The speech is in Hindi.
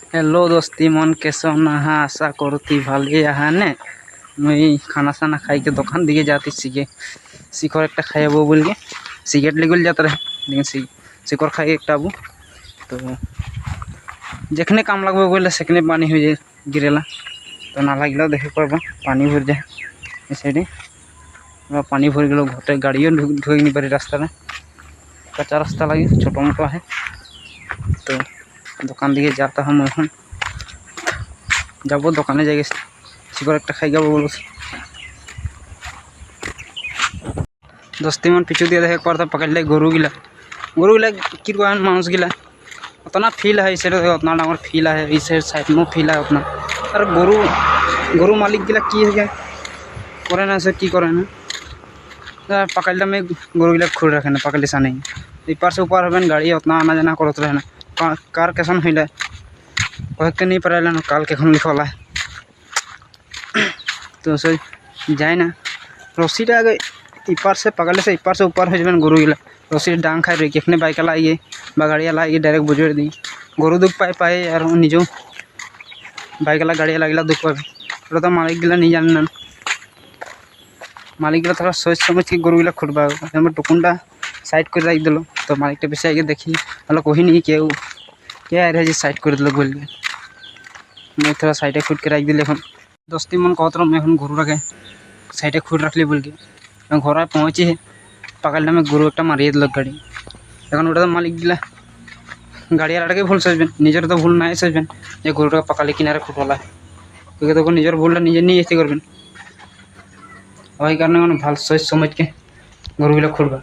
हेलो दोस्ती मन कैसे ना आशा करती भाले ने मुई खाना साना खाई के दुकान दिए जाती शिखर एक खाइबो बोल के सिगरेट लेगल जाता रहे लेकिन शिखर खाई एक आबू तो जखने काम लगभग बोले सेखने पानी हो जाए गिरेला तो ना लगे देखे पाब पानी भर जाए साइड पानी भर गल घटे गाड़ियों ढुक नहीं पारे रास्ता में कच्चा रास्ता लगे छोटो मोटो है तो दुकान दिए जाता हम এখন যাব দোকানে যাই শিকর একটা খাই যাবো বলো দস্তি मन पिछू दिए देखे पड़ता पकड़ ले गरु गिला कि मानुष गिला उतना फील है इसे उतना डांगर फील है इसे साइड में फील है उतना और गरु मालिक गिला की है करे ना से की करे ना पकड़ में गरु गिला खुल रखे ना पकड़ सा नहीं इपार से ऊपर हमें गाड़ी उतना आना जाना करते रहे ना कार कैसन होइले कह के नहीं पारे ना काल के लिखला तो से जाए ना रस्सी आगे इपार से पकड़ले से इपार से ऊपर हो जाए गरु गिला रस्सी डांग खाई रही एखने बाइक लाइए गाड़ी लाइए डायरेक्ट बुझे दी गरु दुख पाए पाए और निजो बाइक गाड़ी लगे दुख पाए तो मालिक गिला नहीं जाने मालिक गिला थोड़ा सोच समझ के गरु गिला खुटबा टुकुनटा साइड कर रख दिल तो मालिक बेसि आगे देखी मतलब कही नहीं क्या आ रहा है साइड कर दिल बोल के मैं थोड़ा साइडे खुद के रख दिल दस्ती मन कहत मैं गरु रखे साइडे खुद रखली बोल के घर पहुँची है पकड़ने में गरु एक मारिए दिल गाड़ी এখন ওটা তো মালিক গিলা গাড়ি আলাটাকে ভুল সাজবেন নিজের তো ভুল নাই সাজবেন যে গরুটা পাকালে কিনারে খুটলা তোকে তখন নিজের ভুলটা নিজে নিয়ে এসে করবেন ওই কারণে মানে ভালো সোচ সমঝকে গরুগুলো খুঁড়বা।